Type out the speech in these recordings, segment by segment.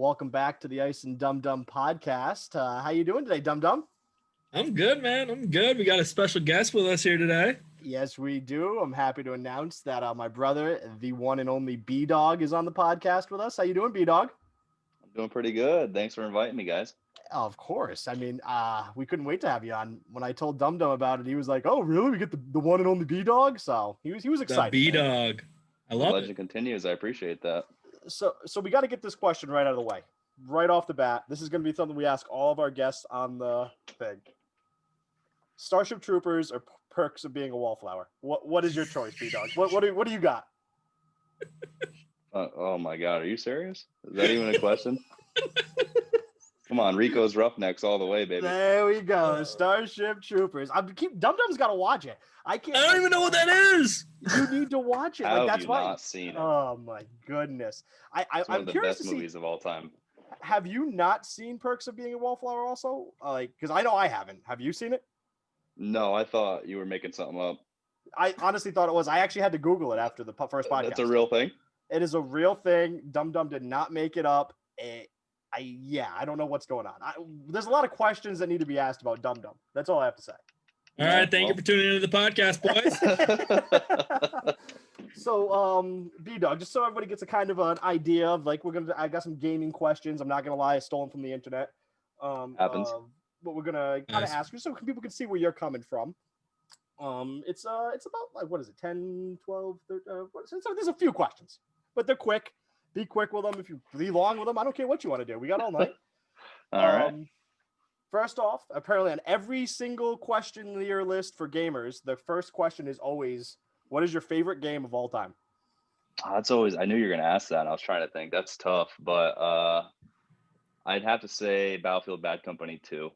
welcome back to the Ice and Dum Dum podcast. How you doing today, Dum Dum? I'm good, man. I'm good. We got a special guest with us here today. Yes, we do. I'm happy to announce that my brother, the one and only Bdog, is on the podcast with us. How you doing, Bdog? I'm doing pretty good. Thanks for inviting me, guys. Of course. I mean, we couldn't wait to have you on. When I told Dum Dum about it, he was like, "Oh, really? We get the one and only Bdog?" So he was excited. The Bdog. I love the legend it. continues. I appreciate that. So we got to get this question right out of the way, right off the bat. This is going to be something we ask all of our guests on the thing. Starship Troopers or Perks of Being a Wallflower? What is your choice, B-Dog? What do you got? Oh my God, are you serious? Is that even a question? Come on, Rico's Roughnecks all the way, baby. There we go. Starship Troopers. Dum Dum's got to watch it. I don't even know what that is. You need to watch it. How like, that's have you why. not seen it? Oh my goodness. It's one I'm of the curious best to movies see, of all time. have you not seen Perks of Being a Wallflower also? Because I know I haven't. Have you seen it? No, I thought you were making something up. I honestly thought it was. I actually had to Google it after the first podcast. That's a real thing? It is a real thing. Dum Dum did not make it up. I don't know what's going on. There's a lot of questions that need to be asked about Dum Dum. That's all I have to say. All right, thank you for tuning into the podcast, boys. So, B-Dog, just so everybody gets a kind of an idea of I got some gaming questions. I'm not gonna lie, I stole them from the internet. Happens. But we're gonna kind of ask you so people can see where you're coming from. It's about what is it, 10, 12, 13, so there's a few questions, but they're quick. Be quick with them. If you be long with them, I don't care what you want to do. We got all night. All right. First off, apparently on every single question in your list for gamers, the first question is always, what is your favorite game of all time? That's always, I knew you were going to ask that. I was trying to think. That's tough, but I'd have to say Battlefield Bad Company 2.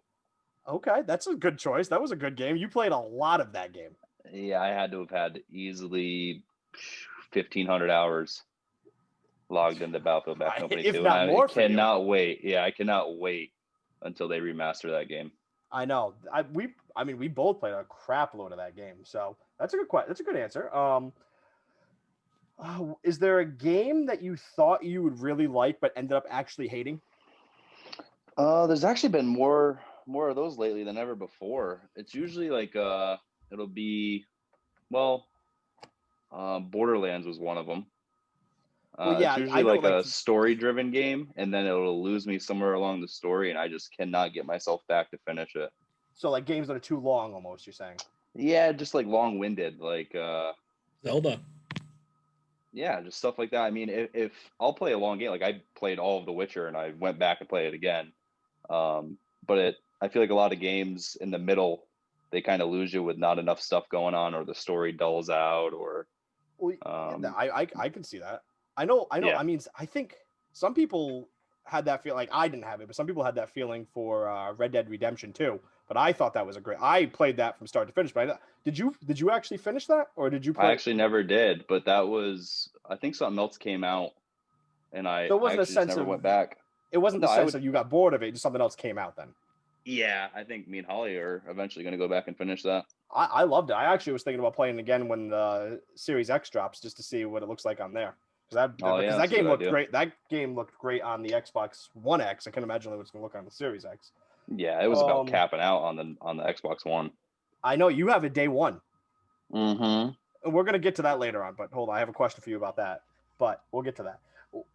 Okay, that's a good choice. That was a good game. You played a lot of that game. Yeah, I had to have had easily 1,500 hours logged into Battlefield Bad Company 2. Not more. I cannot wait. Yeah, I cannot wait until they remaster that game. I know. We both played a crap load of that game. So that's a good question. That's a good answer. Is there a game that you thought you would really like but ended up actually hating? There's actually been more of those lately than ever before. It's usually like it'll be Borderlands was one of them. It's usually like a story-driven game, and then it'll lose me somewhere along the story, and I just cannot get myself back to finish it. So like games that are too long, almost, you're saying? Yeah, just like long-winded, like Zelda. Yeah, just stuff like that. I mean, if I'll play a long game, like I played all of The Witcher, and I went back and played it again. But I feel like a lot of games in the middle, they kind of lose you with not enough stuff going on, or the story dulls out, or. I can see that. I know. Yeah. I mean, I think some people had that feel. Like I didn't have it, but some people had that feeling for Red Dead Redemption 2. But I thought that was I played that from start to finish. But did you actually finish that, or did you play? I actually never did, but that was, I think something else came out, and I never went back. It wasn't the sense that you got bored of it; just something else came out then. Yeah, I think me and Holly are eventually going to go back and finish that. I loved it. I actually was thinking about playing it again when the Series X drops, just to see what it looks like on there. Because that game looked great. That game looked great on the Xbox One X. I can't imagine what it's going to look on the Series X. Yeah, it was about capping out on the Xbox One. I know you have it day one. Mm-hmm. And we're going to get to that later on, but hold on, I have a question for you about that. But we'll get to that.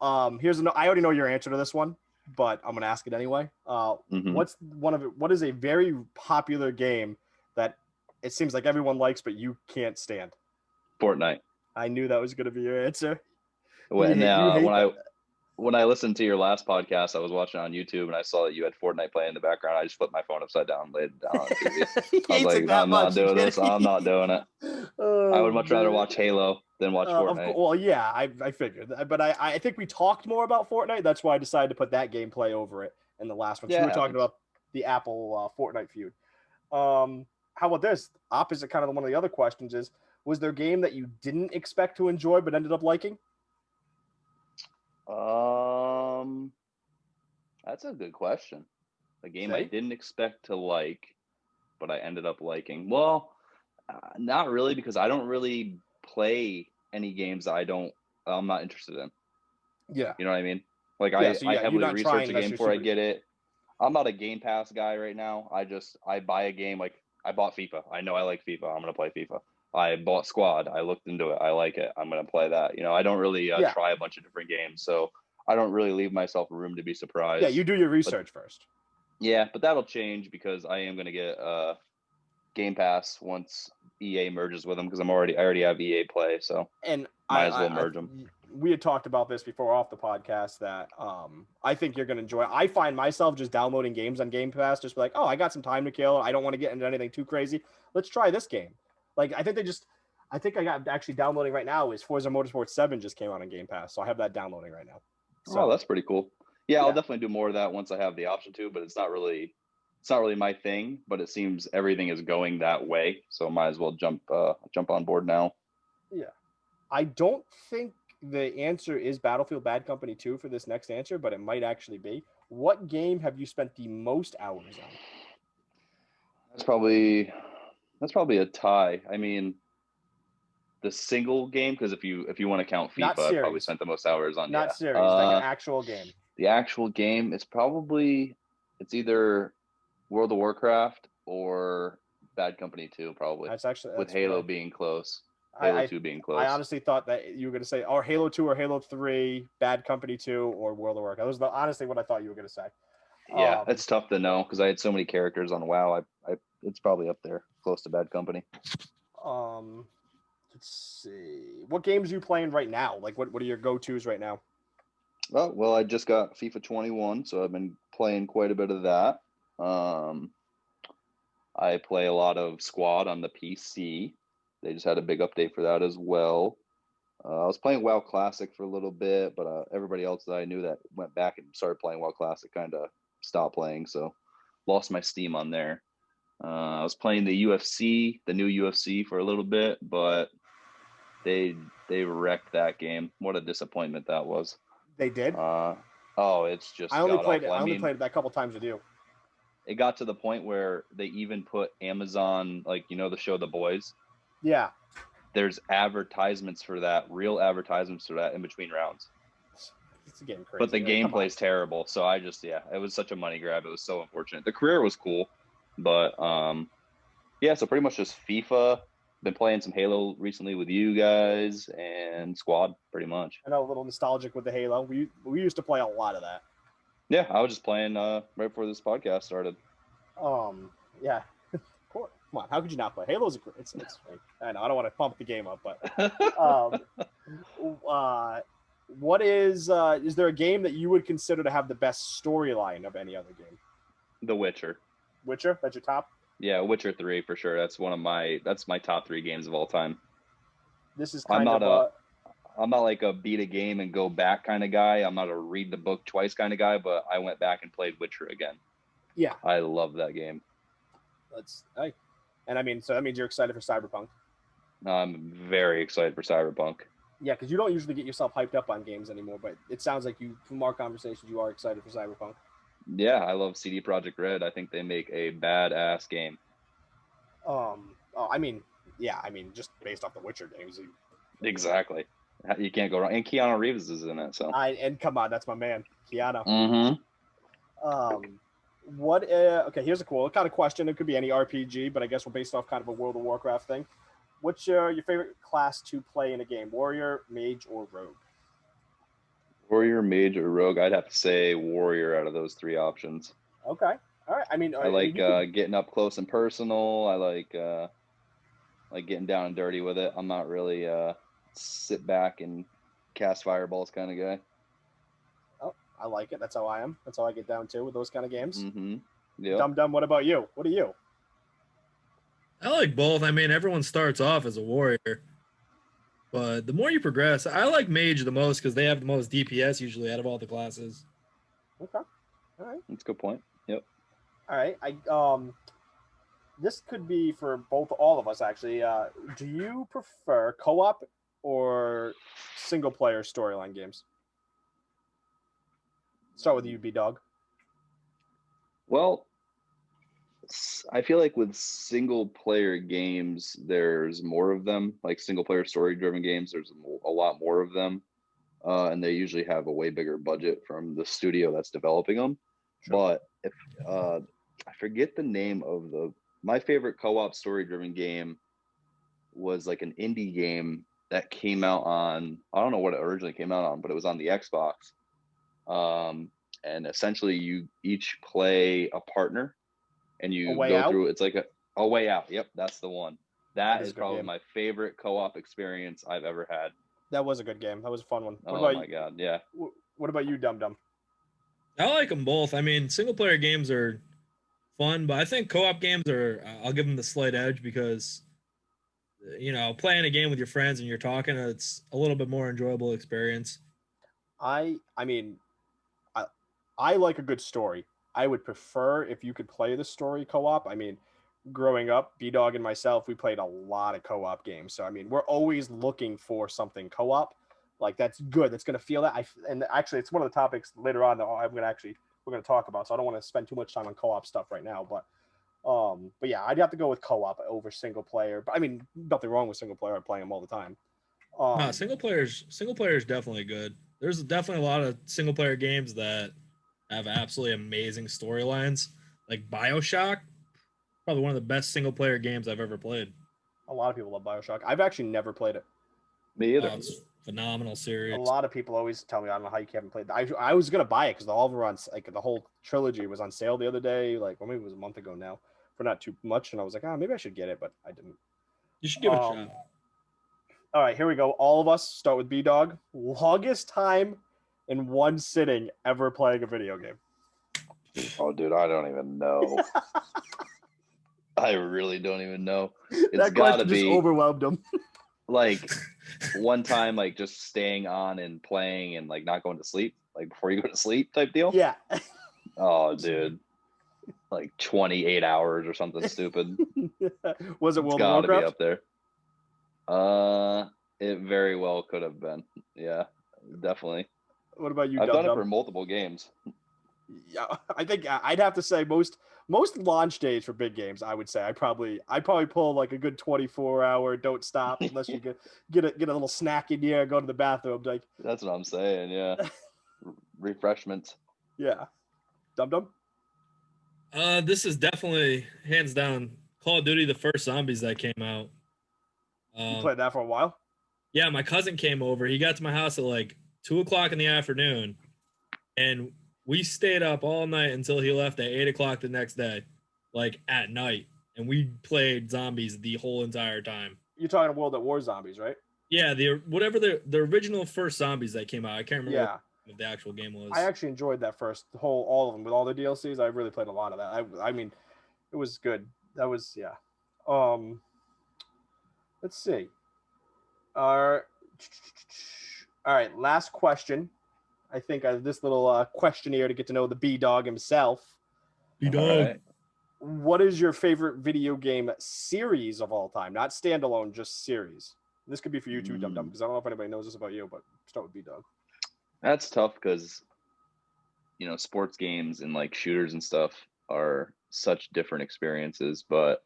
I already know your answer to this one, but I'm going to ask it anyway. What is a very popular game that it seems like everyone likes, but you can't stand? Fortnite. I knew that was going to be your answer. When I listened to your last podcast, I was watching on YouTube and I saw that you had Fortnite playing in the background. I just flipped my phone upside down, laid it down on TV. I was like, I'm not doing this. I'm not doing it. I would much rather watch Halo than watch Fortnite. Well, yeah, I figured. But I think we talked more about Fortnite. That's why I decided to put that gameplay over it in the last one. So we were talking about the Apple Fortnite feud. How about this? Opposite kind of one of the other questions is, was there a game that you didn't expect to enjoy but ended up liking? That's a good question. A game I didn't expect to like, but I ended up liking. Well, not really, because I don't really play any games that I'm not interested in. Yeah. You know what I mean? Like Yeah, so I yeah, you're heavily not research trying a unless game you're before I super. get it. I'm not a Game Pass guy right now. I buy a game. Like I bought FIFA. I know I like FIFA. I'm gonna play FIFA. I bought Squad. I looked into it. I like it. I'm gonna play that. I don't really Yeah, try a bunch of different games, so I don't really leave myself room to be yeah, surprised. you do your But research first. yeah, but that'll change because I am gonna get Game Pass once EA merges with them because I already have EA Play, so And might as well merge them. we had talked about this before off the podcast that I think you're going to enjoy. I find myself just downloading games on Game Pass, just be like, oh, I got some time to kill. I don't want to get into anything too crazy. Let's try this game. Like, I think I got actually downloading right now is Forza Motorsport 7 just came out on Game Pass. So I have that downloading right now. So that's pretty cool. Yeah, I'll definitely do more of that once I have the option to, but it's not really my thing, but it seems everything is going that way. So might as well jump on board now. Yeah. I don't think the answer is Battlefield Bad Company 2 for this next answer, but it might actually be. What game have you spent the most hours on? That's probably a tie. I mean, the single game, because if you want to count FIFA, I probably spent the most hours on. Not series, like an actual game. The actual game, it's either World of Warcraft or Bad Company 2, probably. That's with Halo being close. Halo 2 being close. I honestly thought that you were going to say, or Halo 2 or Halo 3, Bad Company 2, or World of Warcraft. That was honestly what I thought you were going to say. Yeah, it's tough to know because I had so many characters on WoW. It's probably up there, close to Bad Company. Let's see. What games are you playing right now? Like, what are your go-tos right now? Oh, well, I just got FIFA 21, so I've been playing quite a bit of that. I play a lot of Squad on the PC. They just had a big update for that as well. I was playing WoW Classic for a little bit, but everybody else that I knew that went back and started playing WoW Classic kind of stopped playing, so lost my steam on there. I was playing the new UFC for a little bit, but they wrecked that game. What a disappointment that was. They did? It's just I only played it that couple times with you. It got to the point where they even put Amazon, like, the show The Boys. Yeah. There's advertisements for that, real advertisements for that in between rounds. It's getting crazy. But the gameplay's terrible. So it was such a money grab. It was so unfortunate. The career was cool, but so pretty much just FIFA. Been playing some Halo recently with you guys and Squad, pretty much. I know, a little nostalgic with the Halo. We used to play a lot of that. Yeah, I was just playing right before this podcast started. Yeah. Come on, how could you not play? Halo's it's I know, I don't want to pump the game up, but what is there a game that you would consider to have the best storyline of any other game? The Witcher. Witcher? That's your top? Yeah, Witcher 3 for sure. That's my top 3 games of all time. This is I'm not like a beat a game and go back kind of guy. I'm not a read the book twice kind of guy, but I went back and played Witcher again. Yeah. I love that game. And I mean, so that means you're excited for Cyberpunk. I'm very excited for Cyberpunk. Yeah, because you don't usually get yourself hyped up on games anymore, but it sounds like from our conversations, you are excited for Cyberpunk. Yeah, I love CD Projekt Red. I think they make a badass game. Just based off the Witcher games. Exactly. You can't go wrong. And Keanu Reeves is in it, so. And come on, that's my man, Keanu. Mm-hmm. Okay, here's a cool kind of question. It could be any RPG, but I guess we're based off kind of a World of Warcraft thing. What's your favorite class to play in a game? Warrior, Mage, or Rogue? Warrior, Mage, or Rogue? I'd have to say Warrior out of those 3 options. Okay. All right. I mean, I like getting up close and personal. I like getting down and dirty with it. I'm not really sit back and cast fireballs kind of guy. Oh, I like it. That's how I am. That's how I get down too with those kind of games. Mm-hmm. Yeah. Dum. What about you? What are you? I like both. I mean, everyone starts off as a warrior, but the more you progress, I like mage the most because they have the most DPS usually out of all the classes. Okay. All right. That's a good point. Yep. All right. This could be for all of us actually. Do you prefer co-op or single player storyline games? Start with you, Bdog. Well, I feel like with single player games, there's more of them. Like single player story driven games, there's a lot more of them. and they usually have a way bigger budget from the studio that's developing them. Sure. But if I forget the name of my favorite co-op story-driven game was like an indie game that came out on, I don't know what it originally came out on, but it was on the Xbox. And essentially you each play a partner and you go through, it's like a way out. Yep, that's the one. That is probably my favorite co-op experience I've ever had. That was a good game. That was a fun one. Oh my God, yeah. What about you, Dum Dum? I like them both. I mean, single player games are fun, but I think co-op games I'll give them the slight edge because, playing a game with your friends and you're talking, it's a little bit more enjoyable experience. I mean, I like a good story. I would prefer if you could play the story co-op. I mean, growing up, Bdog and myself, we played a lot of co-op games. So, I mean, we're always looking for something co-op. Like, that's good. That's going to feel that. And actually, it's one of the topics later on that we're going to talk about. So I don't want to spend too much time on co-op stuff right now. But yeah, I'd have to go with co-op over single player. But I mean, nothing wrong with single player. I play them all the time. No, single player is definitely good. There's definitely a lot of single player games that have absolutely amazing storylines. Like BioShock, probably one of the best single player games I've ever played. A lot of people love BioShock. I've actually never played it. Me either. It's a phenomenal series. A lot of people always tell me, I don't know how you haven't played that. I was gonna buy it because all were on, like, the whole trilogy was on sale the other day, like, or maybe it was a month ago now, for not too much, and I was like, maybe I should get it, but I didn't. You should give it a shot. All right, here we go. All of us start with Bdog. Longest time in one sitting ever playing a video game. Oh, dude, I don't even know. I really don't even know. It's got to be just overwhelmed him. Like one time, like just staying on and playing and like not going to sleep, like before you go to sleep type deal. Yeah. Oh, dude, like 28 hours or something stupid. Was it World of Warcraft? Be up there. It very well could have been. Yeah, definitely. What about you? I've done it for multiple games. Yeah, I think I'd have to say most launch days for big games. I would say I'd probably pull like a good 24-hour don't stop unless you get a little snack in here, go to the bathroom. Like, that's what I'm saying. Yeah, refreshments. Yeah, Dum Dum. This is definitely hands down Call of Duty, the first zombies that came out. You played that for a while? Yeah, my cousin came over. He got to my house at like 2:00 in the afternoon, and we stayed up all night until he left at 8:00 the next day, like at night, and we played zombies the whole entire time. You're talking World at War zombies, right? Yeah, the original first zombies that came out. I can't remember what the actual game was. I actually enjoyed that all of them with all the DLCs. I really played a lot of that. I mean, it was good. That was let's see. All right, last question. I think this little questionnaire to get to know the Bdog himself. Bdog. Right. What is your favorite video game series of all time? Not standalone, just series. This could be for you too, Dum Dum, because I don't know if anybody knows this about you, but start with Bdog. That's tough because, sports games and like shooters and stuff are such different experiences, but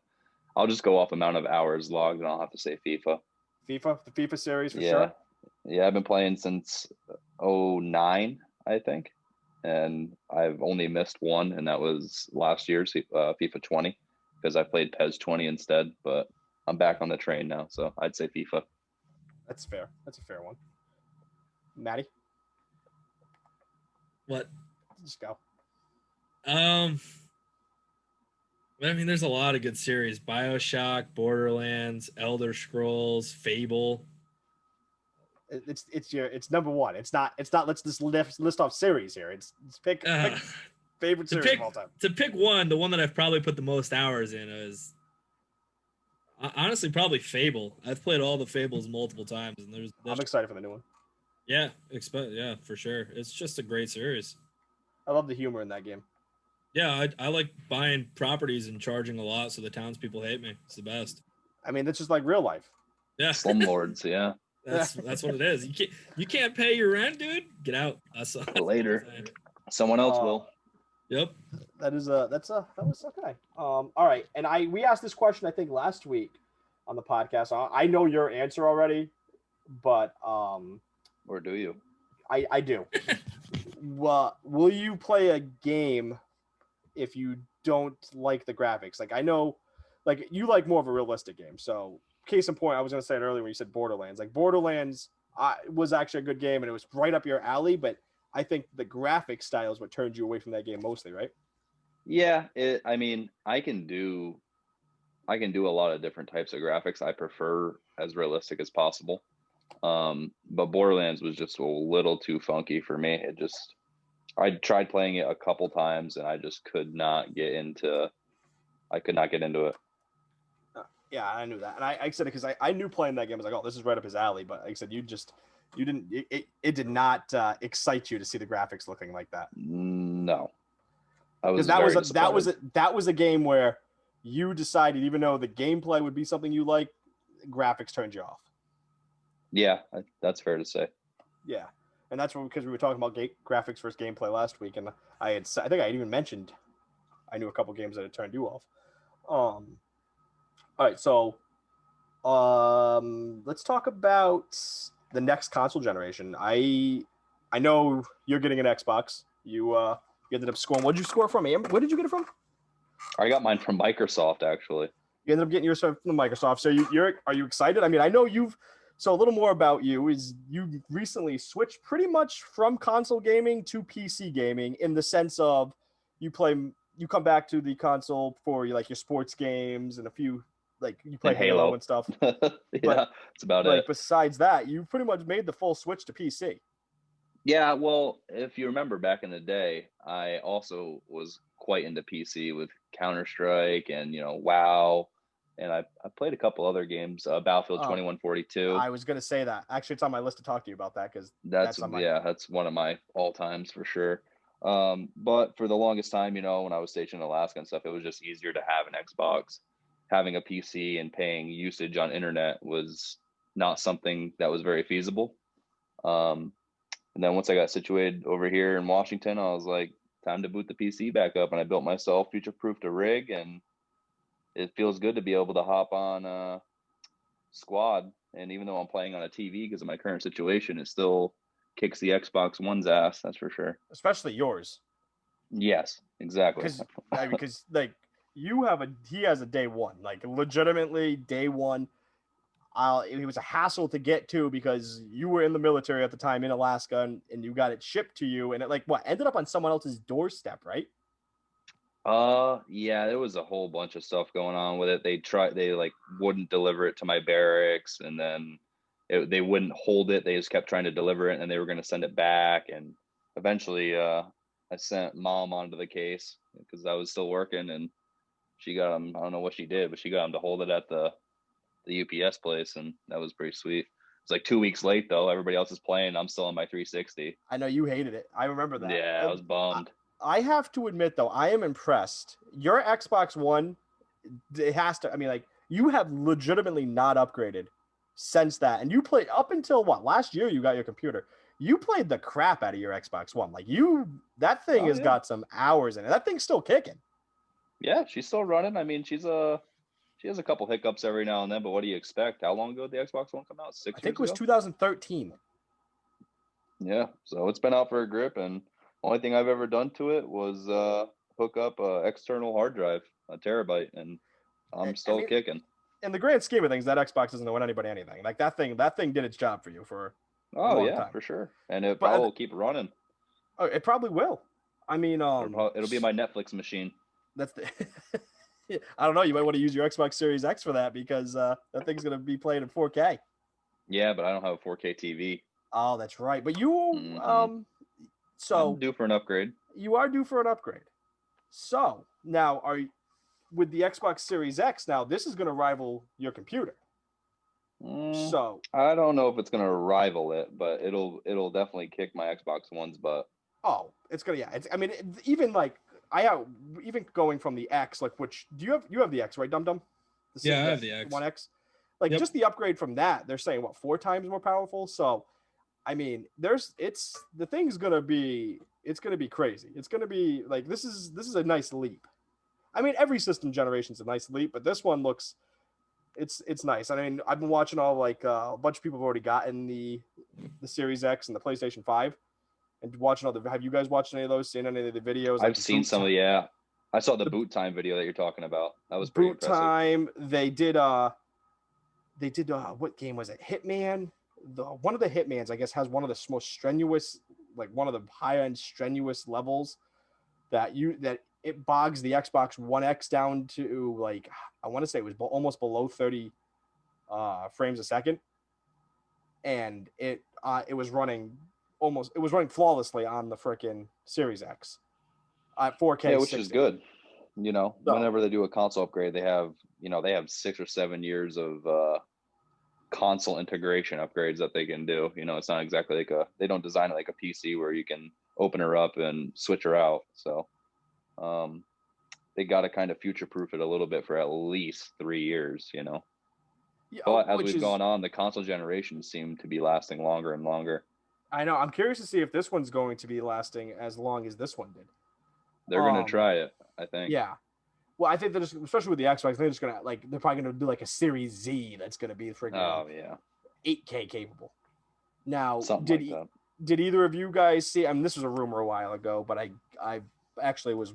I'll just go off amount of hours logged and I'll have to say FIFA. The FIFA series for sure. Yeah, I've been playing since 2009, I think. And I've only missed one, and that was last year's FIFA 20 because I played PES 20 instead, but I'm back on the train now, so I'd say FIFA. That's fair. That's a fair one. Maddie? What? Just go. I mean, there's a lot of good series. BioShock, Borderlands, Elder Scrolls, Fable. It's number one. It's not let's just list off series here. It's pick favorite series of all time. To pick one, the one that I've probably put the most hours in is honestly probably Fable. I've played all the Fables multiple times, and I'm excited for the new one. Yeah, for sure. It's just a great series. I love the humor in that game. Yeah, I like buying properties and charging a lot so the townspeople hate me. It's the best. I mean, that's just like real life. Yeah, slumlords. Yeah, that's what it is. You can't pay your rent, dude. Get out. Later. Someone else will. Yep. That was okay. All right, and we asked this question I think last week on the podcast. I know your answer already, but or do you? I do. Will you play a game if you don't like the graphics? Like I know, like you like more of a realistic game. So case in point, I was going to say it earlier when you said Borderlands. Like Borderlands was actually a good game and it was right up your alley, but I think the graphic style is what turned you away from that game mostly, right? Yeah, I mean, I can do a lot of different types of graphics. I prefer as realistic as possible. But Borderlands was just a little too funky for me. I tried playing it a couple times and I just could not get into it. Yeah, I knew that. And I said it because I knew playing that game. I was like, oh, this is right up his alley. But like I said, you didn't, it did not excite you to see the graphics looking like that. No. I Because was that was a game where you decided, even though the gameplay would be something you like, graphics turned you off. Yeah, that's fair to say. Yeah, and that's because we were talking about graphics versus gameplay last week, and I think I had even mentioned I knew a couple games that had turned you off. All right, so let's talk about the next console generation. I know you're getting an Xbox. You ended up scoring. What did you score from? Where did you get it from? I got mine from Microsoft, actually. You ended up getting yours from Microsoft. So are you excited? I mean, I know so a little more about you is you recently switched pretty much from console gaming to PC gaming in the sense of you come back to the console for your sports games and a few, like you play Halo and stuff. Yeah, that's about it. Like besides that, you pretty much made the full switch to PC. Yeah, well, if you remember back in the day, I also was quite into PC with Counter-Strike and, WoW. And I played a couple other games, Battlefield 2142. I was going to say that. Actually, it's on my list to talk to you about that because that's one of my all-times for sure. But for the longest time, when I was stationed in Alaska and stuff, it was just easier to have an Xbox. Having a PC and paying usage on internet was not something that was very feasible. And then once I got situated over here in Washington, I was like, time to boot the PC back up. And I built myself future-proofed a rig, and it feels good to be able to hop on Squad. And even though I'm playing on a TV because of my current situation, it still kicks the Xbox One's ass. That's for sure. Especially yours. Yes, exactly. Because like he has a day one, like legitimately day one. It was a hassle to get to because you were in the military at the time in Alaska and you got it shipped to you and it ended up on someone else's doorstep, right? Yeah, there was a whole bunch of stuff going on with it. They wouldn't deliver it to my barracks, and then they wouldn't hold it. They just kept trying to deliver it, and they were going to send it back. And eventually, I sent Mom onto the case because I was still working, and she got him. I don't know what she did, but she got him to hold it at the UPS place, and that was pretty sweet. It's like 2 weeks late though. Everybody else is playing. I'm still on my 360. I know you hated it. I remember that. Yeah, I was bummed. I have to admit though, I am impressed. Your Xbox One, it has to. I mean, like you have legitimately not upgraded since that, and you played up until last year. You got your computer. You played the crap out of your Xbox One. Like that thing has got some hours in it. That thing's still kicking. Yeah, she's still running. I mean, she has a couple hiccups every now and then, but what do you expect? How long ago did the Xbox One come out? 6 years ago? I think it was 2013. Yeah, so it's been out for a grip, and only thing I've ever done to it was hook up an external hard drive, a terabyte, and I'm still kicking. In the grand scheme of things, that Xbox doesn't owe anybody anything. Like that thing did its job for you for a long time. For sure, and it probably will keep running. Oh, it probably will. I mean, it'll be my Netflix machine. That's the. I don't know. You might want to use your Xbox Series X for that because that thing's going to be playing in 4K. Yeah, but I don't have a 4K TV. Oh, that's right. But you, so I'm due for an upgrade. You are due for an upgrade. So now, with the Xbox Series X? Now this is going to rival your computer. So I don't know if it's going to rival it, but it'll definitely kick my Xbox One's butt. Oh, it's gonna. Yeah, it's. I mean, even going from the X, which you have the X, right, Dum Dum? Yeah, I have the X. One X. Just the upgrade from that, they're saying 4 times more powerful. So, I mean, the thing's gonna be. It's gonna be crazy. It's gonna be this is a nice leap. I mean, every system generation is a nice leap, but this one looks. It's nice. I mean, I've been watching all a bunch of people have already gotten the the Series X and the PlayStation 5, and watching all the. Have you guys watched any of those? Seen any of the videos? I've seen some of I saw the boot time video that you're talking about. That was pretty boot impressive. time. They did what game was it? Hitman. One of the Hitmans, I guess, has one of the most strenuous, like one of the high end strenuous levels that it bogs the Xbox One X down to, like, I want to say it was almost below 30 frames a second, and it was running flawlessly on the freaking Series X at 4K. Yeah, which 60. is good. Whenever they do a console upgrade, they have 6 or 7 years of console integration upgrades that they can do. It's not exactly they don't design it like a PC where you can open her up and switch her out. So they got to kind of future proof it a little bit for at least 3 years. Yeah, but as we've gone on, the console generations seem to be lasting longer and longer. I know. I'm curious to see if this one's going to be lasting as long as this one did. They're going to try it, I think. Yeah. Well, I think they're just, especially with the Xbox, they're just gonna they're probably gonna do like a Series Z that's gonna be freaking 8K capable. Now, did either of you guys see? I mean, this was a rumor a while ago, but I actually was,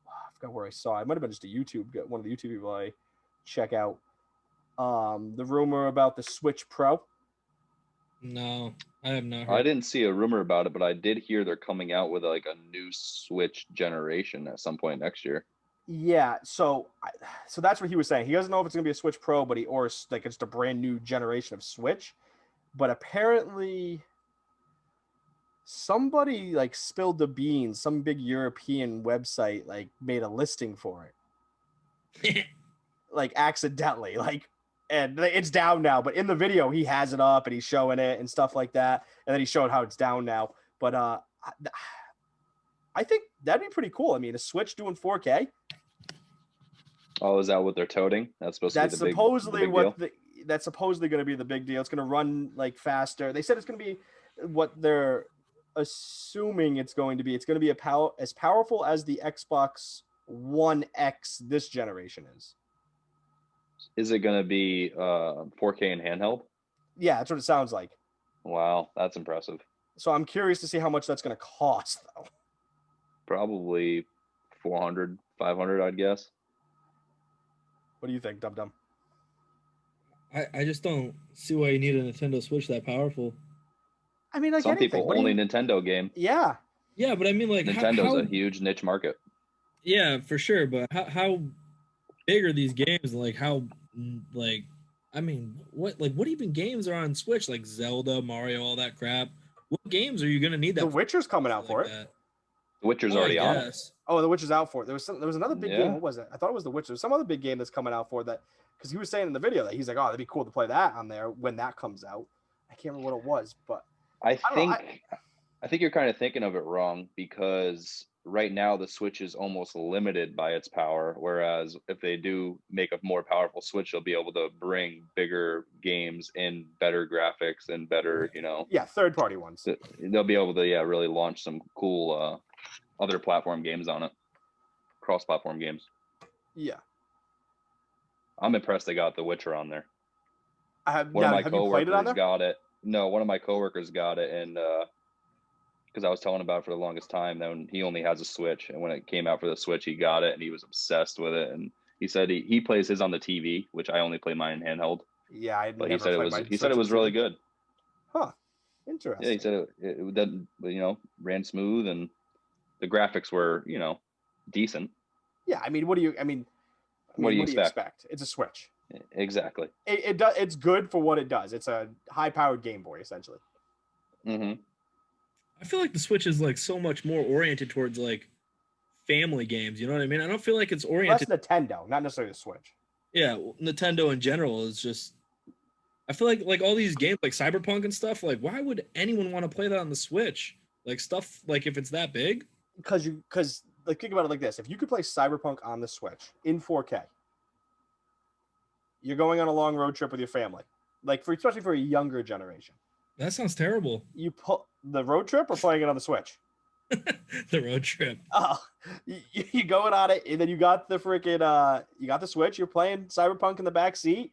I forgot where I saw it. It might have been just one of the YouTube people I check out. The rumor about the Switch Pro. No, I have not heard. I didn't see a rumor about it, but I did hear they're coming out with like a new Switch generation at some point next year. Yeah, so that's what he was saying. He doesn't know if it's gonna be a Switch Pro, or like it's a brand new generation of Switch. But apparently, somebody like spilled the beans. Some big European website like made a listing for it, like accidentally, and it's down now. But in the video, he has it up and he's showing it and stuff like that. And then he showed how it's down now. But I think that'd be pretty cool. I mean, a Switch doing 4K. Oh, is that what they're toting? That's supposed to be the big deal? That's supposedly going to be the big deal. It's going to run like faster. They said it's going to be what they're assuming it's going to be. It's going to be as powerful as the Xbox One X this generation is. Is it going to be 4K and handheld? Yeah, that's what it sounds like. Wow, that's impressive. So I'm curious to see how much that's going to cost, though. Probably 400, 500, I'd guess. What do you think, Dum Dum? I just don't see why you need a Nintendo Switch that powerful. I mean, like some people only Nintendo game. Yeah. Yeah, but I mean, like Nintendo's a huge niche market. Yeah, for sure. But how big are these games? Like how, like, I mean, what even games are on Switch? Like Zelda, Mario, all that crap. What games are you gonna need that? The Witcher's coming out for it. The Witcher's already on it. Oh, The Witcher's out for it. There was another big game. What was it? I thought it was The Witcher. There's some other big game that's coming out for that, because he was saying in the video that he's like, oh, that'd be cool to play that on there when that comes out. I can't remember what it was, but I think you're kind of thinking of it wrong, because right now the Switch is almost limited by its power, whereas if they do make a more powerful Switch, they'll be able to bring bigger games in better graphics and better, third-party ones. They'll be able to really launch some cool other platform games on it, cross-platform games. Yeah, I'm impressed they got The Witcher on there. Have you played it on there? Got it. No, one of my coworkers got it, and because I was telling about it for the longest time, then he only has a Switch, and when it came out for the Switch, he got it, and he was obsessed with it. And he said he plays his on the TV, which I only play mine handheld. Yeah, but he said it was really good. Huh. Interesting. Yeah, he said it ran smooth, and the graphics were decent. Yeah, I mean, what do you expect? It's a Switch. Exactly. It's good for what it does. It's a high-powered Game Boy, essentially. Mm-hmm. I feel like the Switch is like so much more oriented towards like family games. You know what I mean? I don't feel like it's oriented. That's Nintendo, not necessarily the Switch. Yeah, Nintendo in general is just. I feel like all these games like Cyberpunk and stuff. Like, why would anyone want to play that on the Switch? Like stuff like if it's that big. Because like think about it like this: if you could play Cyberpunk on the Switch in 4K, you're going on a long road trip with your family, especially for a younger generation. That sounds terrible. You put the road trip or playing it on the Switch? The road trip. Oh, you going on it, and then you got the freaking you got the Switch. You're playing Cyberpunk in the back seat.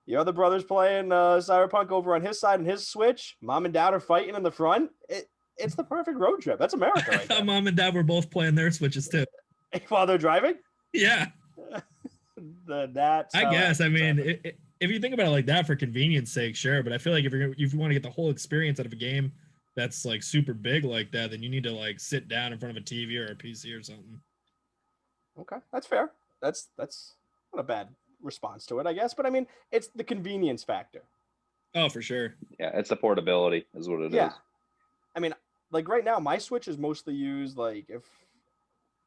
Your other brother's playing Cyberpunk over on his side and his Switch. Mom and dad are fighting in the front. It's the perfect road trip. That's America right there. Mom and dad were both playing their Switches too. While they're driving? Yeah. That's I guess. I mean, if you think about it like that for convenience sake, sure. But I feel like if you want to get the whole experience out of a game that's like super big like that, then you need to like sit down in front of a TV or a PC or something. Okay, that's fair. That's not a bad response to it, I guess. But I mean, it's the convenience factor. Oh, for sure. Yeah, it's the portability is what it is. I mean, like right now, my Switch is mostly used like if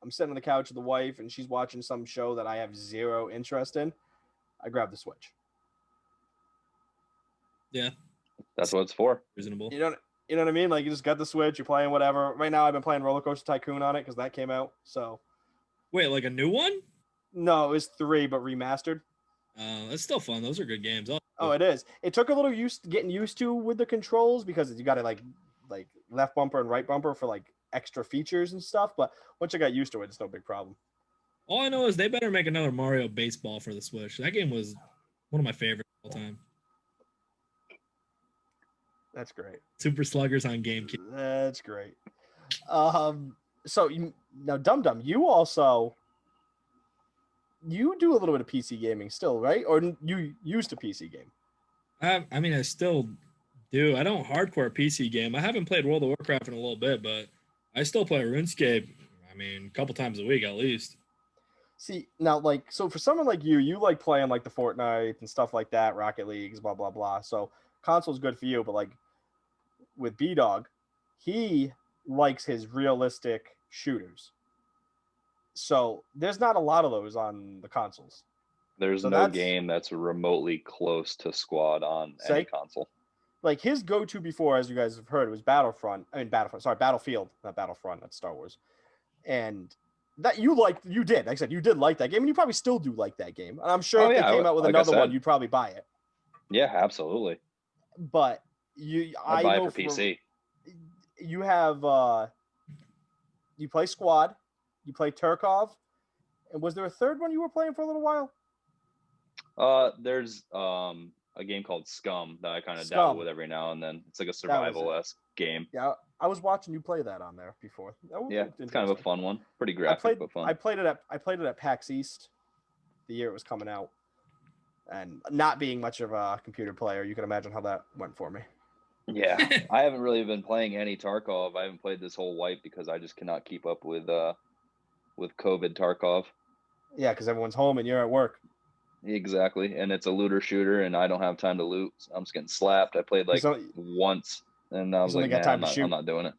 I'm sitting on the couch with the wife and she's watching some show that I have zero interest in, I grab the Switch. Yeah, that's what it's for. Reasonable. You know what I mean? Like you just got the Switch, you're playing whatever. Right now, I've been playing Roller Coaster Tycoon on it because that came out. So, wait, like a new one? No, it was 3, but remastered. That's still fun. Those are good games. Oh, it is. It took a little getting used to with the controls because you got to like left bumper and right bumper for like extra features and stuff. But once I got used to it, it's no big problem. All I know is they better make another Mario Baseball for the Switch. That game was one of my favorites of all time. That's great. Super Sluggers on GameCube. That's great. So now, Dum Dum, you do a little bit of PC gaming still, right? Or you used to PC game? I mean, I still do. I don't hardcore PC game. I haven't played World of Warcraft in a little bit, but I still play RuneScape. I mean, a couple times a week at least. See, now, like, so for someone like you like playing like the Fortnite and stuff like that, Rocket Leagues, blah, blah, blah. So console's good for you, but like with Bdog, he likes his realistic shooters. So there's not a lot of those on the consoles. There's no game that's remotely close to Squad on any console. Like his go-to before, as you guys have heard, was Battlefield, not Battlefront, that's Star Wars. And that you did. Like I said, you did like that game, and you probably still do like that game. And I'm sure if they came out with another one, you'd probably buy it. Yeah, absolutely. But I'd buy it for PC. You have you play Squad, you play Tarkov, and was there a third one you were playing for a little while? There's a game called Scum that I kind of dabble with every now and then. It's like a survival-esque game. Yeah, I was watching you play that on there before. Yeah, it's kind of a fun one. Pretty graphic, but fun. I played it at PAX East the year it was coming out. And not being much of a computer player, you can imagine how that went for me. Yeah, I haven't really been playing any Tarkov. I haven't played this whole wipe because I just cannot keep up with COVID Tarkov. Yeah, because everyone's home and you're at work. Exactly, and it's a looter shooter, and I don't have time to loot. So I'm just getting slapped. I played once, and I was like, I'm not doing it.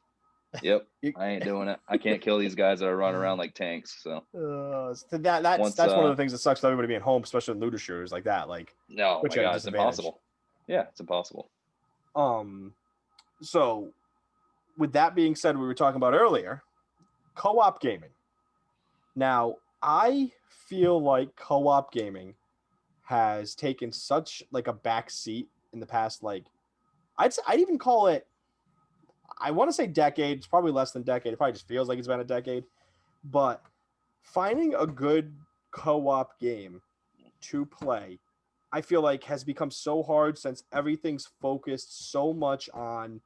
Yep, I ain't doing it. I can't kill these guys that are running around like tanks. So that's one of the things that sucks with everybody being home, especially in looter shooters like that. Like, no, my God, it's impossible. Yeah, it's impossible. So with that being said, we were talking about earlier, co-op gaming. Now, I feel like co-op gaming has taken such like a back seat in the past, like I'd even call it, I want to say decade. It's probably less than decade. It probably just feels like it's been a decade. But finding a good co-op game to play, I feel like has become so hard since everything's focused so much on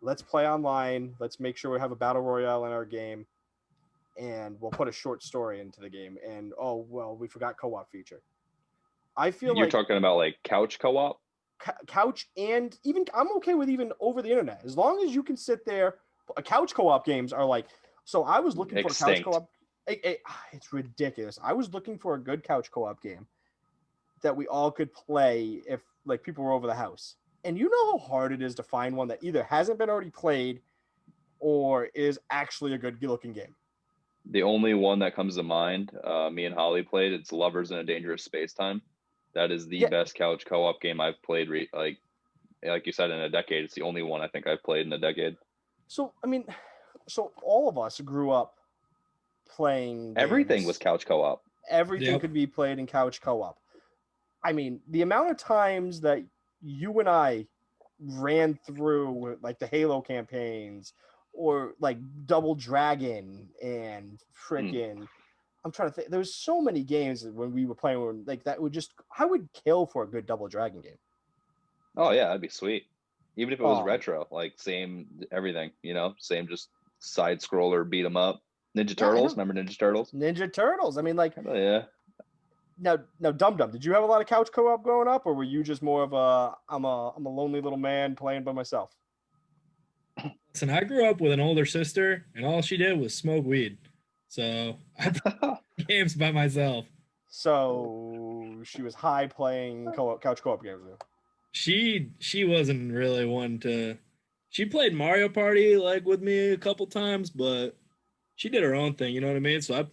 let's play online, let's make sure we have a battle royale in our game, and we'll put a short story into the game. And oh well, we forgot co-op feature. I feel you're talking about like couch co-op. Couch, and even I'm okay with even over the internet as long as you can sit there. Couch co-op games are like, so I was looking for a couch co-op. It's ridiculous. I was looking for a good couch co-op game that we all could play if like people were over the house. And you know how hard it is to find one that either hasn't been already played or is actually a good looking game. The only one that comes to mind, me and Holly played, it's Lovers in a Dangerous Space Time. That is the best couch co-op game I've played. Like you said, in a decade. It's the only one I think I've played in a decade. So, I mean, all of us grew up playing games. Everything was couch co-op. Everything could be played in couch co-op. I mean, the amount of times that you and I ran through like the Halo campaigns or like Double Dragon and freaking I'm trying to think. There was so many games when we were playing where, like that would just I would kill for a good Double Dragon game. Oh yeah, that'd be sweet. Even if it was Um, retro, like same everything, same just side scroller, beat 'em up. Ninja Yeah, I Turtles, know. remember Ninja Turtles? Ninja Turtles. I mean, like Oh yeah. now, Dum Dum. Did you have a lot of couch co-op growing up, or were you just more of I'm a lonely little man playing by myself? Listen, I grew up with an older sister, and all she did was smoke weed. So I played games by myself. So she was high playing couch co-op games. She wasn't really one to. She played Mario Party like with me a couple times, but she did her own thing. You know what I mean? So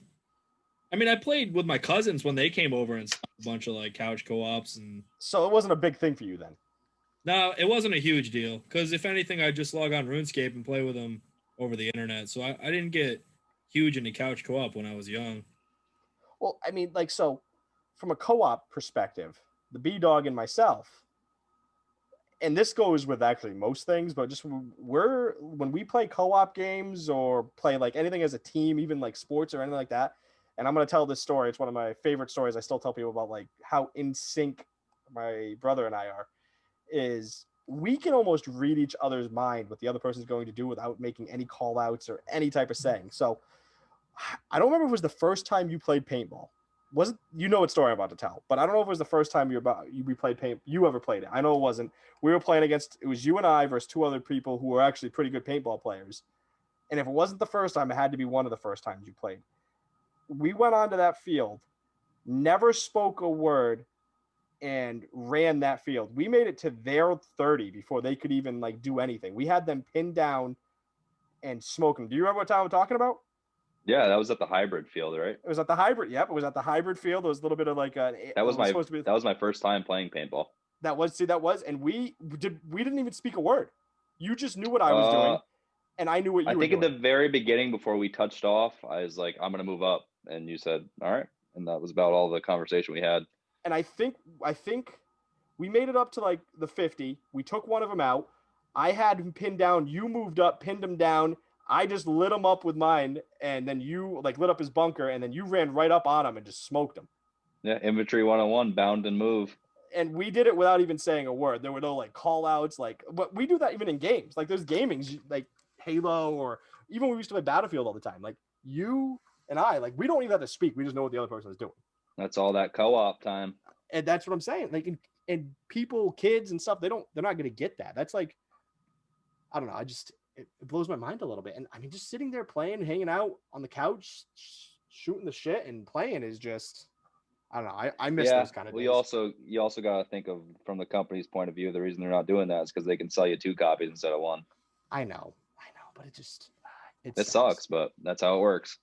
I mean, I played with my cousins when they came over and a bunch of like couch co-ops and. So it wasn't a big thing for you then. No, it wasn't a huge deal because if anything, I'd just log on RuneScape and play with them over the internet. So I didn't get huge into couch co-op when I was young. Well, I mean, like, so from a co-op perspective, the Bdog and myself, and this goes with actually most things, but just when we play co-op games or play like anything as a team, even like sports or anything like that. And I'm going to tell this story. It's one of my favorite stories. I still tell people about like how in sync my brother and I are. Is we can almost read each other's mind what the other person's going to do without making any call outs or any type of saying. So I don't remember if it was the first time you played paintball. Was it, you know what story I'm about to tell, but I don't know if it was the first time we played you ever played it. I know it wasn't. We were playing against, it was you and I versus two other people who were actually pretty good paintball players. And if it wasn't the first time, it had to be one of the first times you played. We went onto that field, never spoke a word, and ran that field. We made it to their 30 before they could even like do anything. We had them pinned down and smoking. Do you remember what time I'm talking about? Yeah, that was at the hybrid field, right? It was at the hybrid. Yep, it was at the hybrid field. There was a little bit of like That was supposed to be. That was my first time playing paintball. That was, and we didn't even speak a word. You just knew what I was doing, and I knew what you were doing. I think at the very beginning, before we touched off, I was like, "I'm gonna move up," and you said, "All right," and that was about all the conversation we had. And I think we made it up to like the 50. We took one of them out. I had him pinned down. You moved up, pinned him down. I just lit him up with mine, and then you like lit up his bunker, and then you ran right up on him and just smoked him. Yeah, infantry 101, bound and move. And we did it without even saying a word. There were no like call outs, but we do that even in games. Like there's gamings like Halo, or even when we used to play Battlefield all the time. Like you and I, like we don't even have to speak. We just know what the other person is doing. That's all that co-op time. And that's what I'm saying. Like, and people, kids and stuff, they're not going to get that. That's like, I don't know. It blows my mind a little bit. And I mean, just sitting there playing, hanging out on the couch, shooting the shit and playing is just, I don't know. I miss those kind of days. You also got to think of from the company's point of view, the reason they're not doing that is because they can sell you 2 copies instead of 1. I know, but it sucks, but that's how it works.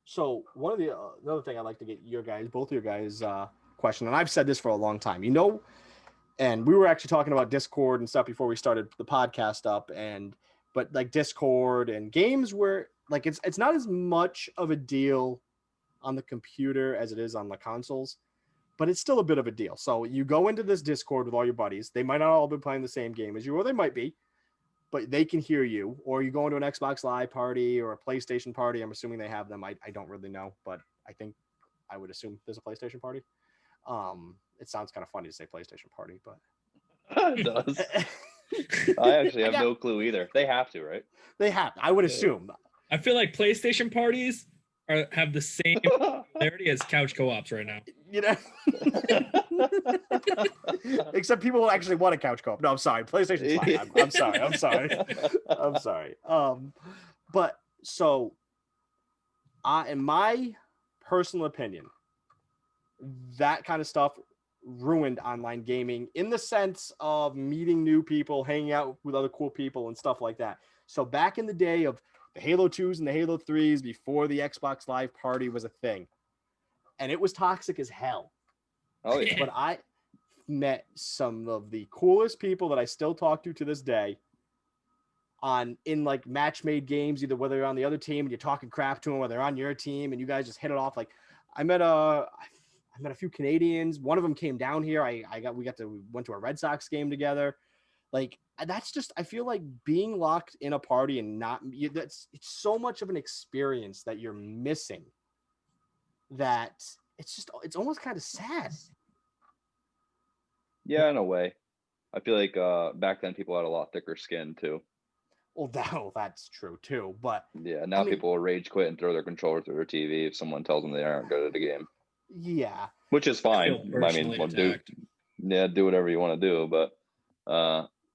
So one of the another thing I'd like to get both of your guys question, and I've said this for a long time, and we were actually talking about Discord and stuff before we started the podcast up, but like Discord and games where like it's not as much of a deal on the computer as it is on the consoles, but it's still a bit of a deal. So you go into this Discord with all your buddies. They might not all be playing the same game as you, or they might be, but they can hear you. Or you go into an Xbox Live party or a PlayStation party. I'm assuming they have them. I don't really know, but I would assume there's a PlayStation party. It sounds kind of funny to say PlayStation party, but it does. I actually have no clue either. They have to, right? They have. I would assume. I feel like PlayStation parties have the same popularity as couch co-ops right now. Except people who actually want a couch co-op. No, I'm sorry. PlayStation's fine. I'm sorry. But so, in my personal opinion, that kind of stuff ruined online gaming in the sense of meeting new people, hanging out with other cool people and stuff like that. So back in the day of the Halo 2s and the Halo 3s, before the Xbox Live party was a thing, and it was toxic as hell. Oh yeah. But I met some of the coolest people that I still talk to this day in like match-made games, either whether you're on the other team and you're talking crap to them, or they're on your team and you guys just hit it off. Like I met a few Canadians. One of them came down here. We went to a Red Sox game together. Like that's just, I feel like being locked in a party and it's so much of an experience that you're missing that it's almost kind of sad. Yeah, in a way. I feel like back then people had a lot thicker skin too. Well, that's true too. But yeah, now people will rage quit and throw their controller through their TV if someone tells them they aren't good at a game. Yeah, which is fine. I mean, do whatever you want to do. But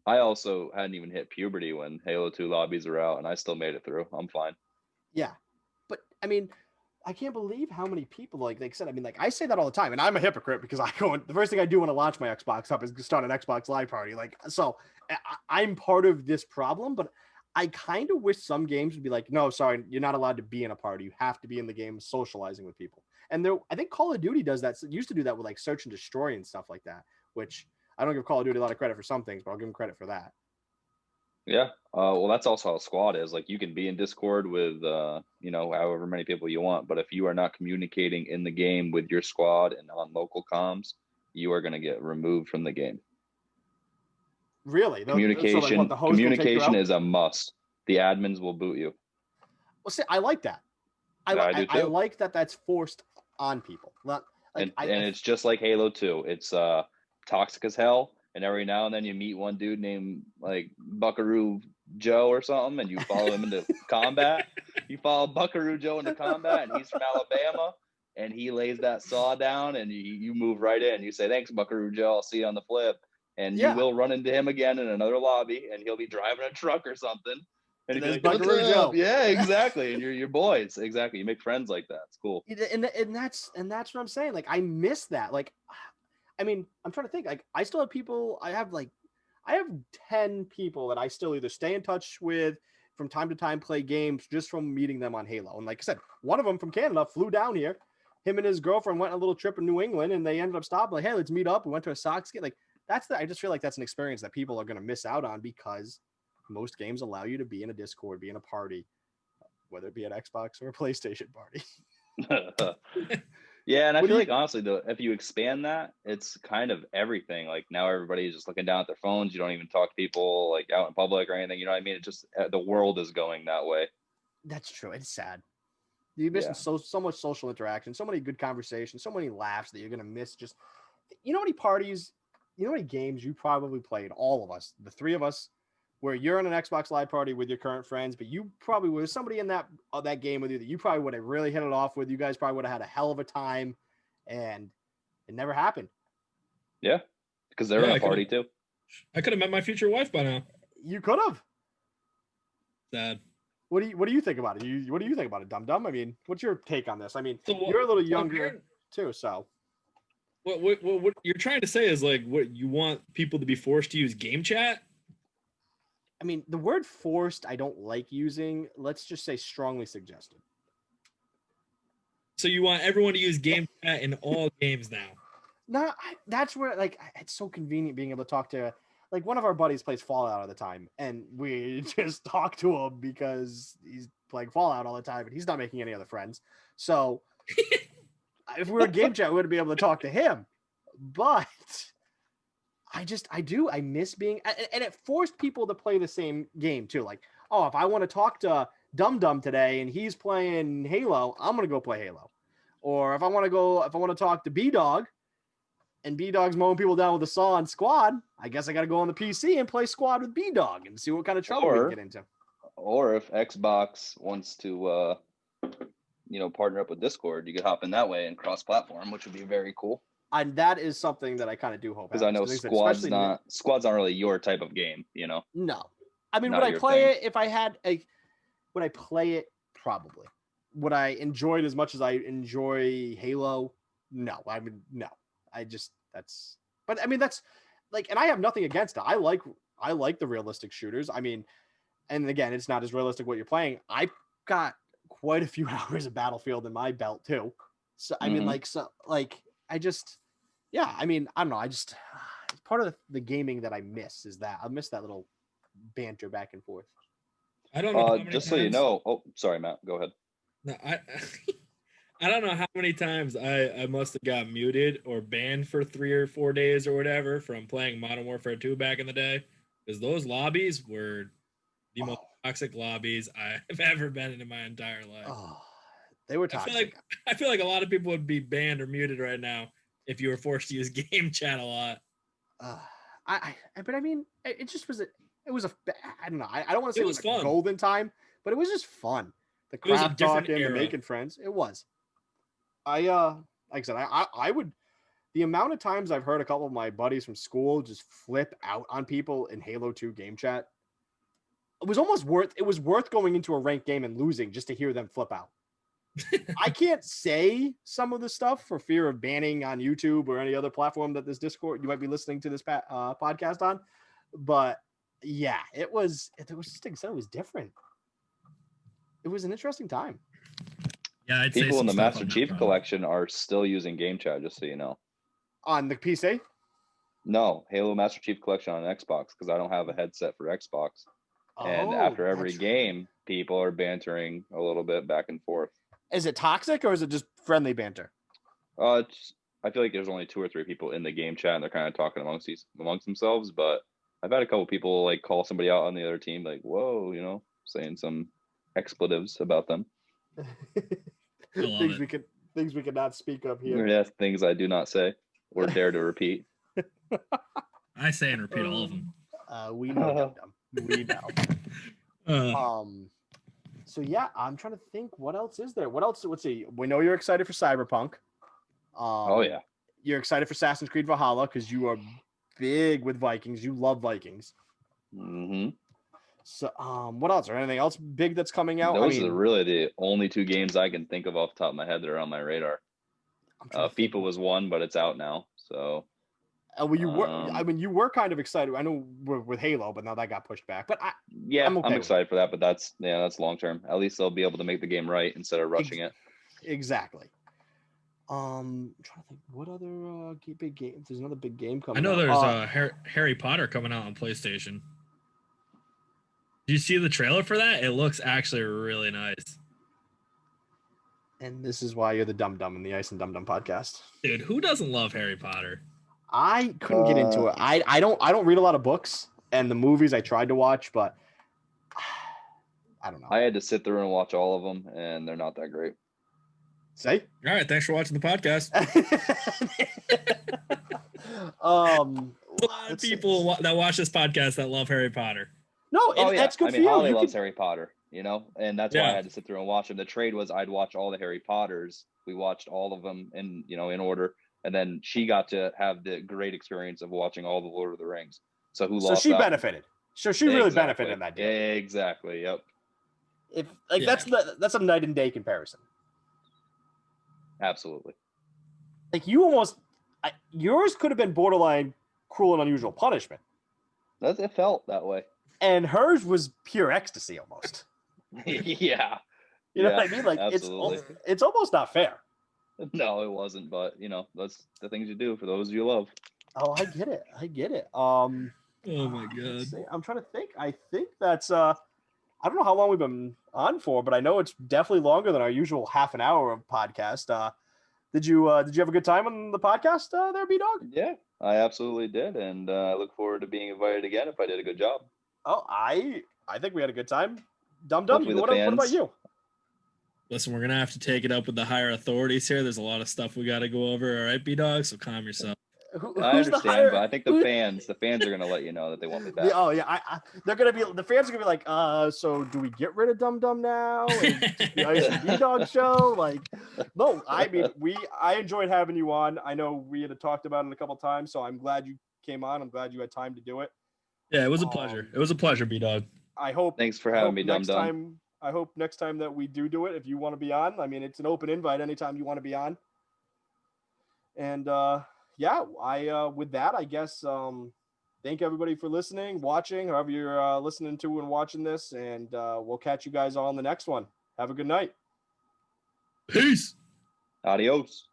I also hadn't even hit puberty when Halo 2 lobbies were out, and I still made it through. I'm fine. Yeah, but I mean, I can't believe how many people, like I said, I mean, like I say that all the time, and I'm a hypocrite because the first thing I do when I launch my Xbox up is start an Xbox Live party. Like, so I'm part of this problem, but I kind of wish some games would be like, no, sorry, you're not allowed to be in a party. You have to be in the game socializing with people. And I think Call of Duty does that. Used to do that with like search and destroy and stuff like that, which I don't give Call of Duty a lot of credit for some things, but I'll give them credit for that. Yeah. Well, that's also how squad is. Like you can be in Discord with, however many people you want, but if you are not communicating in the game with your squad and on local comms, you are going to get removed from the game. Really? Communication, so communication is a must. The admins will boot you. Well, see, I like that. I like that that's forced on people. Not like and it's just like Halo 2. It's toxic as hell. And every now and then you meet one dude named like Buckaroo Joe or something, and you follow him into combat. You follow Buckaroo Joe into combat, and he's from Alabama, and he lays that saw down, and you move right in. You say, "Thanks, Buckaroo Joe. I'll see you on the flip." And you will run into him again in another lobby, and he'll be driving a truck or something. And he'll be like, "Buckaroo Joe." Yeah, exactly. And you're boys. Exactly. You make friends like that. It's cool. And that's what I'm saying. Like I miss that. Like, I mean, I'm trying to think. Like, I still have people. I have 10 people that I still either stay in touch with from time to time, play games just from meeting them on Halo. And like I said, one of them from Canada flew down here. Him and his girlfriend went on a little trip in New England, and they ended up stopping. Like, hey, let's meet up. We went to a Sox game. Like, I just feel like that's an experience that people are going to miss out on because most games allow you to be in a Discord, be in a party, whether it be an Xbox or a PlayStation party. Yeah, and I feel like honestly, though, if you expand that, it's kind of everything. Like now, everybody's just looking down at their phones. You don't even talk to people like out in public or anything. You know what I mean? It just the world is going that way. That's true. It's sad. You're missing so much social interaction, so many good conversations, so many laughs that you're gonna miss. Just how many parties, how many games you probably played, all of us, the three of us, where you're in an Xbox Live party with your current friends, but you probably was somebody in that game with you that you probably would have really hit it off with. You guys probably would have had a hell of a time, and it never happened. Yeah, because they're in a party too. I could have met my future wife by now. You could have. Sad. What do you think about it? What do you think about it, Dum Dum? I mean, what's your take on this? I mean, you're a little younger too, so. What you're trying to say is like what you want people to be forced to use game chat? I mean, the word forced I don't like using. Let's just say strongly suggested. So you want everyone to use game chat in all games now? No, that's where like it's so convenient being able to talk to. Like one of our buddies plays Fallout all the time, and we just talk to him because he's playing Fallout all the time, and he's not making any other friends. So if we were game chat, we would be able to talk to him. But I miss being, and it forced people to play the same game too. Like, oh, if I want to talk to Dum Dum today and he's playing Halo, I'm gonna go play Halo. Or if I want to talk to Bdog, and Bdog's mowing people down with a saw on Squad, I guess I got to go on the PC and play Squad with Bdog and see what kind of trouble we can get into. Or if Xbox wants to, partner up with Discord, you could hop in that way and cross-platform, which would be very cool. And that is something that I kind of do hope. Because I know Squad's not really your type of game, No, I mean, would I play it if I had would I play it? Probably. Would I enjoy it as much as I enjoy Halo? No, I mean, no. But I mean, that's like, and I have nothing against it. I like the realistic shooters. I mean, and again, it's not as realistic what you're playing. I got quite a few hours of Battlefield in my belt too. So, I mean, I mean, I don't know. It's part of the gaming that I miss is that I miss that little banter back and forth. I don't know. Just so you know. Oh, sorry, Matt. Go ahead. No, I don't know how many times I must have got muted or banned for 3 or 4 days or whatever from playing Modern Warfare 2 back in the day. because those lobbies were the most toxic lobbies I've ever been in my entire life. Oh, they were toxic. I feel like a lot of people would be banned or muted right now if you were forced to use game chat a lot. But I mean, it just was. It was I don't know. I don't want to say it was fun. A golden time, but it was just fun. The crap talking, the making friends. It was. Like I said, I would. The amount of times I've heard a couple of my buddies from school just flip out on people in Halo 2 game chat, it was almost worth. It was worth going into a ranked game and losing just to hear them flip out. I can't say some of the stuff for fear of banning on YouTube or any other platform that this Discord you might be listening to this podcast on, but yeah, it was just it was different. It was an interesting time. Yeah, people in the Master Chief collection are still using game chat, just so you know. On the PC? No, Halo Master Chief collection on Xbox, because I don't have a headset for Xbox. And after every game, people are bantering a little bit back and forth. Is it toxic or is it just friendly banter? I feel like there's only 2 or 3 people in the game chat, and they're kind of talking amongst themselves. But I've had a couple people like call somebody out on the other team, like, "Whoa," saying some expletives about them. things we could not speak of here. Yeah, things I do not say or dare to repeat. I say and repeat all of them. We know, we know. So yeah, I'm trying to think. What else is there? What else? Let's see. We know you're excited for Cyberpunk. Oh yeah. You're excited for Assassin's Creed Valhalla because you are big with Vikings. You love Vikings. Mm-hmm. So, what else? Or anything else big that's coming out? Those are really the only 2 games I can think of off the top of my head that are on my radar. FIFA was one, but it's out now. So. Well, you were kind of excited. I know with Halo, but now that got pushed back. But I'm excited for that. But that's long term. At least they'll be able to make the game right instead of rushing it. Exactly. I'm trying to think what other big game. There's another big game coming. I know there's Harry Potter coming out on PlayStation. Do you see the trailer for that? It looks actually really nice. And this is why you're the Dum Dum in the Ice and Dum Dum podcast. Dude, who doesn't love Harry Potter? I couldn't get into it. I don't read a lot of books, and the movies I tried to watch, but I don't know. I had to sit through and watch all of them, and they're not that great. Say? All right, thanks for watching the podcast. A lot of people that watch this podcast that love Harry Potter. No, that's good for you. Holly loves Harry Potter, and that's why I had to sit through and watch them. The trade was I'd watch all the Harry Potters. We watched all of them in order. And then she got to have the great experience of watching all the Lord of the Rings. So she benefited. So she really benefited in that deal. Exactly. Yep. That's a night and day comparison. Absolutely. Like yours could have been borderline Cruel and Unusual Punishment. It felt that way. And hers was pure ecstasy almost. Yeah. You know what I mean? Like it's almost not fair. No, it wasn't, but that's the things you do for those you love. Oh, I get it. Oh my god. I'm trying to think. I think that's I don't know how long we've been on for, but I know it's definitely longer than our usual half an hour of podcast. Did you have a good time on the podcast there, Bdog? Yeah, I absolutely did, and I look forward to being invited again if I did a good job. Oh, I think we had a good time. Dum Dum, what about you? Listen, we're going to have to take it up with the higher authorities here. There's a lot of stuff we got to go over. All right, Bdog, so calm yourself. I understand, but I think the fans are going to let you know that they want me back. Oh, yeah. They're going to be, the fans are going to be like, so do we get rid of Dum Dum now? The Ice and Bdog show? Like, no, I mean, I enjoyed having you on. I know we had talked about it a couple times, so I'm glad you came on. I'm glad you had time to do it. Yeah, it was a pleasure. It was a pleasure, Bdog. Thanks for having me, Dum Dum. I hope next time that we do it, if you want to be on, I mean, it's an open invite anytime you want to be on. And with that, I guess, thank everybody for listening, watching, however you're listening to and watching this. And we'll catch you guys all in the next one. Have a good night. Peace. Adios.